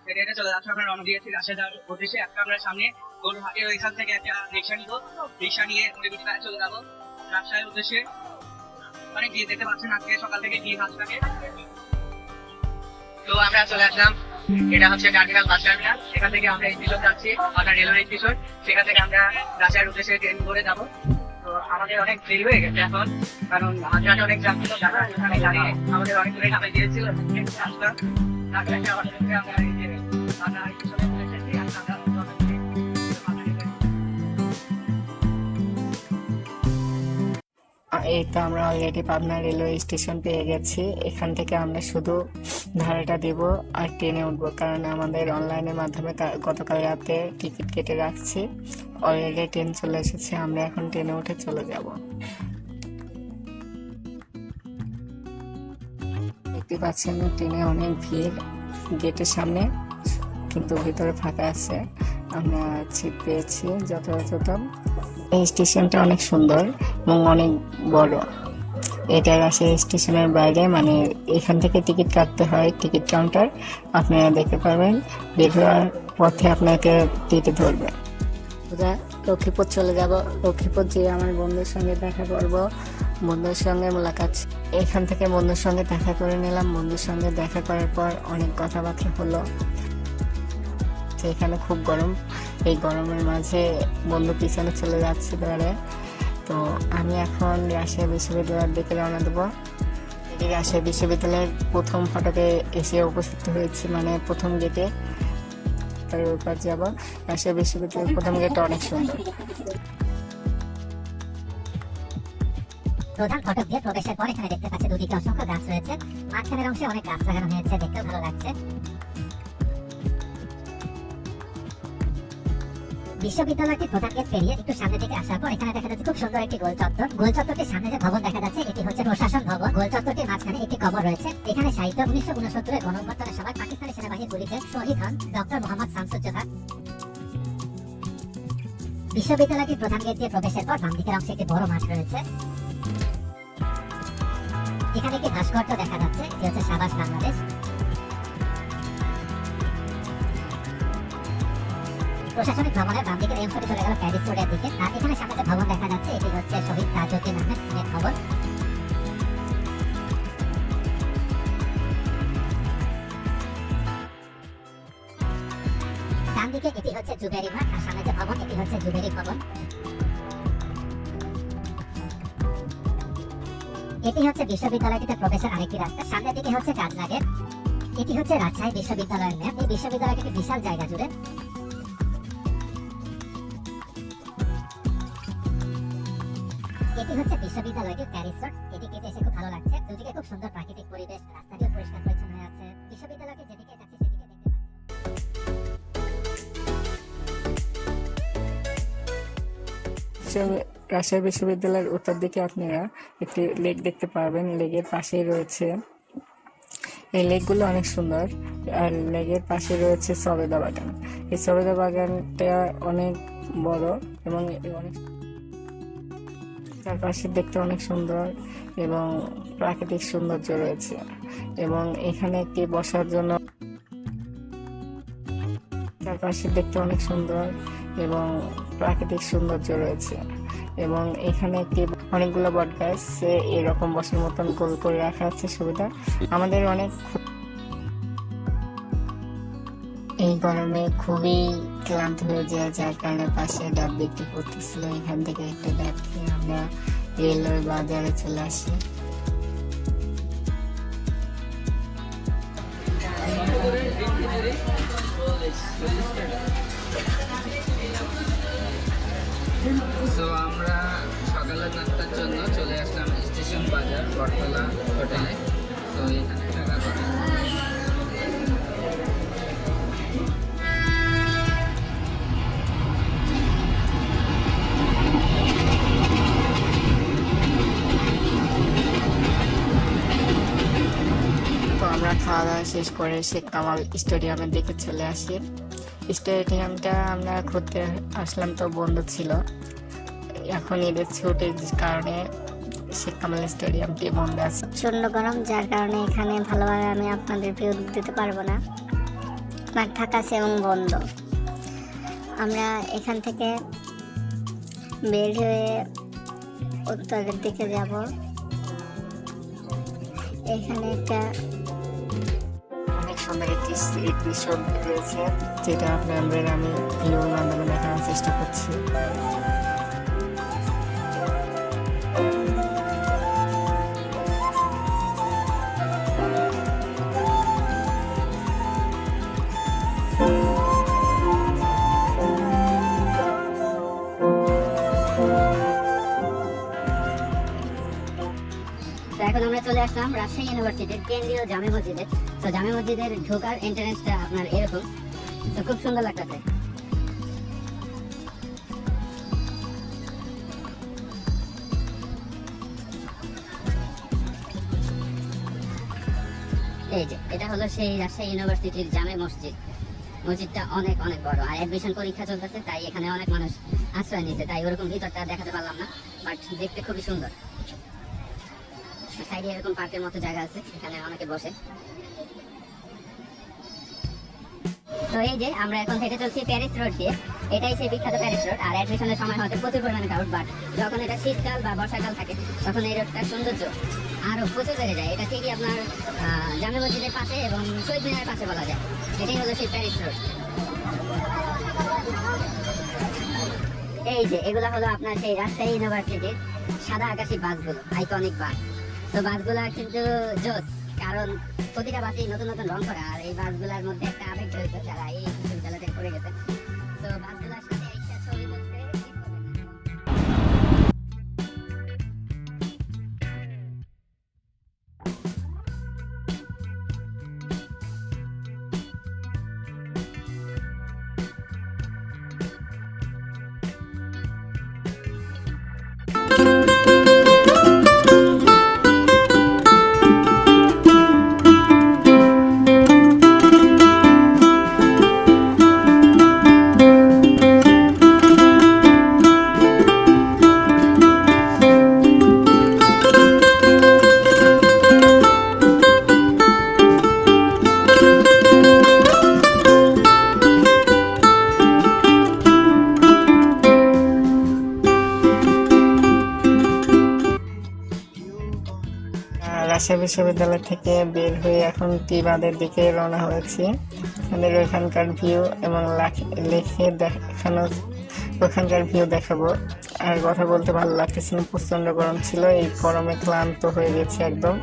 হেঁটে চলে যাচ্ছি, আমরা রওনা দিয়েছি রাজশাহী যাওয়ার উদ্দেশ্যে। এখন আমরা সামনে গরুহাটের ওইখান থেকে একটা রিক্সা নিবো, রিক্সা নিয়ে মুড়িবিটিপাড়ায় চলে যাবো রাজশাহীর উদ্দেশ্যে। অনেক ভিড় দেখতে পাচ্ছেন, আজকে সকাল থেকে ভিড় হাঁস থাকে। তো আমরা চলে আসলাম, এটা হচ্ছে টার্মিনাল, বাস টার্মিনাল। সেখান থেকে আমরা স্টেশন যাচ্ছি, অর্থাৎ রেলওয়ে স্টেশন। সেখান থেকে আমরা রাজশাহীর উদ্দেশ্যে ট্রেন করে যাবো। তো আমাদের অনেক দেরি হয়ে গেছে এখন, কারণ হাজারে অনেক যাত্রী ছিল, যারা এখানে দাঁড়িয়ে আমাদের অনেক দূরে নামে দিয়েছিল। আসলাম তারপরে একটা অটো থেকে আমরা এই যে আমরা স্টেশনে চলে এসেছি। এই তো আমরা অলরেডি পাবনা রেলওয়ে স্টেশন পেয়ে গেছি। এখান থেকে আমরা শুধু ভাড়াটা দেব আর ট্রেনে উঠবো, কারণ আমাদের অনলাইনের মাধ্যমে গতকাল রাতে টিকিট কেটে রাখছি। অলরেডি ট্রেন চলে এসেছে, আমরা এখন ট্রেনে উঠে চলে যাব। দেখতে পাচ্ছেন ট্রেনে অনেক ভিড় গেটের সামনে, কিন্তু ভিতরে ফাঁকা আছে। আমরা সিট পেয়েছি যথাযথ। এই স্টেশনটা অনেক সুন্দর এবং অনেক বড়। এটা রাজশাহী স্টেশনের বাইরে, মানে এখান থেকে টিকিট কাটতে হয়, টিকিট কাউন্টার। আপনারা দেখতে পাবেন, বের হওয়ার পথে আপনাকে টিকিট ধরবে। লক্ষ্মীপুর চলে যাব। লক্ষ্মীপুর যেয়ে আমার বন্ধুর সঙ্গে দেখা করব, বন্ধুর সঙ্গে মোলাকাত। এখান থেকে বন্ধুর সঙ্গে দেখা করে নিলাম। বন্ধুর সঙ্গে দেখা করার পর অনেক কথাবার্তা হলো। এখানে খুব গরম, এই গরমের মাঝে বন্ধু পিছনে চলে যাচ্ছে ধরে। তো আমি এখন রাজশাহী বিশ্ববিদ্যালয়ের দিকে রওনা দেবো। এই রাজশাহী বিশ্ববিদ্যালয়ের প্রথম ফটকে এসে উপস্থিত হয়েছি, মানে প্রথম গেটে। তার উপর যাব। রাজশাহী বিশ্ববিদ্যালয়ের প্রথম গেটটা অনেক সুন্দর। প্রধান ফটক দিয়ে প্রবেশের পর এখানে দেখতে পাচ্ছি দুদিকে অসংখ্য গাছ রয়েছে। মাঝখানের অংশে অনেক গাছ লাগানো হয়েছে, দেখতেও ভালো লাগছে। বিশ্ববিদ্যালয়টি প্রধান গেট পেরিয়ে একটু সামনে দিকে আসার পর এখানে দেখা যাচ্ছে খুব সুন্দর একটি গোল চত্বর। গোল চত্বরটির সামনে যে ভবন দেখা যাচ্ছে, এটি হচ্ছে প্রশাসন ভবন। গোল চত্বরটির মাঝখানে একটি কবর রয়েছে। এখানে সাহিত্য 1969 গণঅভ্যুত্থানের সময় পাকিস্তানি সেনাবাহিনীর গুলিতে শহীদ হন ডক্টর মোহাম্মদ শামসুজ্জোহা। বিশ্ববিদ্যালয়টির প্রধান গেট দিয়ে প্রবেশের পর বাম দিকের অংশে একটি বড় মাঠ রয়েছে। এখানে একটি ভাস্কর্য দেখা যাচ্ছে, এটি হচ্ছে সাবাস বাংলাদেশ। প্রশাসনিক ভবনের বাম দিকের এই অংশটি চলে গেল প্যারিস রোডের দিকে। আর এখানে সামনে যে ভবন দেখা যাচ্ছে, এটি হচ্ছে শহীদ তাজউদ্দিন আহমেদ সিনেট ভবন। ডান দিকে এটি হচ্ছে জুবেরি মাঠ, আর সামনে যে ভবন, এটি হচ্ছে জুবেরি ভবন। এটি হচ্ছে বিশ্ববিদ্যালয়টিতে প্রবেশের আরেকটি রাস্তা। সামনের দিকে হচ্ছে কাজলাগেট। এটি হচ্ছে রাজশাহী বিশ্ববিদ্যালয়ের ম্যাপ। এই বিশ্ববিদ্যালয়টি একটি বিশাল জায়গা জুড়ে। এটি হচ্ছে বিশ্ববিদ্যালয়টির প্যারিস রোড। এটি কেটে এসে খুব ভালো লাগছে। দুদিকে খুব সুন্দর প্রাকৃতিক পরিবেশ, রাস্তাটিও পরিষ্কার পরিচ্ছন্ন হয়ে আছে। বিশ্ববিদ্যালয়টি যেদিকে যাচ্ছে সেদিকে দেখতে পাচ্ছি। রাজশাহী বিশ্ববিদ্যালয়ের উত্তর দিকে আপনারা একটি লেক দেখতে পারবেন। লেকের পাশেই রয়েছে, এই লেকগুলো অনেক সুন্দর। আর লেকের পাশে রয়েছে সবেদা বাগান। এই সবেদা বাগানটা অনেক বড় এবং অনেক চারপাশে দেখতে অনেক সুন্দর এবং প্রাকৃতিক সৌন্দর্য রয়েছে। এবং এখানে একটি বসার জন্য, চারপাশে দেখতে অনেক সুন্দর এবং প্রাকৃতিক সৌন্দর্য রয়েছে। এবং এখানে একটি অনেকগুলো বট গাছ এরকম বসার মতন গোল করে রাখা আছে, সুবিধা। আমাদের অনেক, এই গরমে খুবই ক্লান্ত হয়ে যায়, যার কারণে পাশে ডাব বিক্রি করতেছিল। এখান থেকে একটা ডাব খেয়ে আমরা রেলওয়ে বাজারে চলে আসি। তো আমরা সকালের নাস্তার জন্য চলে আসলাম স্টেশন বাজার বটতলা হোটেলে। তো এখানে টাকা করে আমরা খাওয়া দাওয়া শেষ করে শেখ কামাল স্টেডিয়ামের দিকে চলে আসি। স্টেডিয়ামটা আমরা ঘুরতে আসলাম, তো বন্ধ ছিল। এখন ঈদের ছুটির কারণে শেখ কামাল স্টেডিয়ামটি বন্ধ আছে। প্রচন্ড গরম, যার কারণে এখানে ভালোভাবে আমি আপনাদের ভিউ দিতে পারবো না। দোকানপাট ফাঁকা আছে এবং বন্ধ। আমরা এখান থেকে বের হয়ে উত্তরের দিকে যাব। এখানে একটা অনেক সুন্দর একটি দৃশ্য রয়েছে, যেটা আপনাদের আমি ভিডিওর মাধ্যমে দেখানোর চেষ্টা করছি। তো এখন আমরা চলে আসলাম রাজশাহী ইউনিভার্সিটির কেন্দ্রীয় জামে মসজিদে। তো জামে মসজিদের ঢোকার এন্ট্রান্সটা আপনার এরকম, তো খুব সুন্দর লাগতেছে। এই যে এটা হলো সেই রাজশাহী ইউনিভার্সিটির জামে মসজিদ। মসজিদটা অনেক অনেক বড়, আর অ্যাডমিশন পরীক্ষা চলতেছে, তাই এখানে অনেক মানুষ আশ্রয় নিচ্ছে, তাই ওরকম ভিতরটা দেখাতে পারলাম না, বাট দেখতে খুবই সুন্দর। সাইডে এরকম পার্কের মতো জায়গা আছে, এখানে অনেকে বসে। তো এই যে আমরা এখন হেঁটে চলছি প্যারিস রোড দিয়ে, এটাই সেই বিখ্যাত প্যারিস রোড। আর অ্যাডমিশনের সময় হয়তো প্রচুর পরিমাণে ক্রাউড, বাট যখন এটা শীতকাল বা বর্ষাকাল থাকে তখন এই রোডটার সৌন্দর্য আরো প্রচুর বেড়ে যায়। এটা ঠিকই আপনার জামে মসজিদের পাশে এবং শহীদ মিনারের পাশে বলা যায়। এটাই হলো সেই প্যারিস রোড। এই যে এগুলা হলো আপনার সেই রাজশাহী ইউনিভার্সিটির সাদা আকাশী বাসগুলো, আইকনিক বাস। তো বাসগুলা কিন্তু জোস, কারণ প্রতিটা বাসই নতুন নতুন রং করা, আর এই বাসগুলোর মধ্যে একটা আবেগ রয়েছে যারা এই বিশ্ববিদ্যালয় থেকে পড়ে গেছে। তো বাসগুলোর সাথে একটা ছবি তুলতে miss করবেন না। রাজশাহী বিশ্ববিদ্যালয় থেকে বের হয়ে এখন টিবাদের দিকে রওনা হয়েছি। আমাদের ওইখানকার ভিউ এবং লিখে দেখানো ওখানকার ভিউ দেখাবো। আর কথা বলতে ভালো লাগতেছে না, প্রচন্ড গরম ছিল, এই গরমে ক্লান্ত হয়ে গেছে একদম।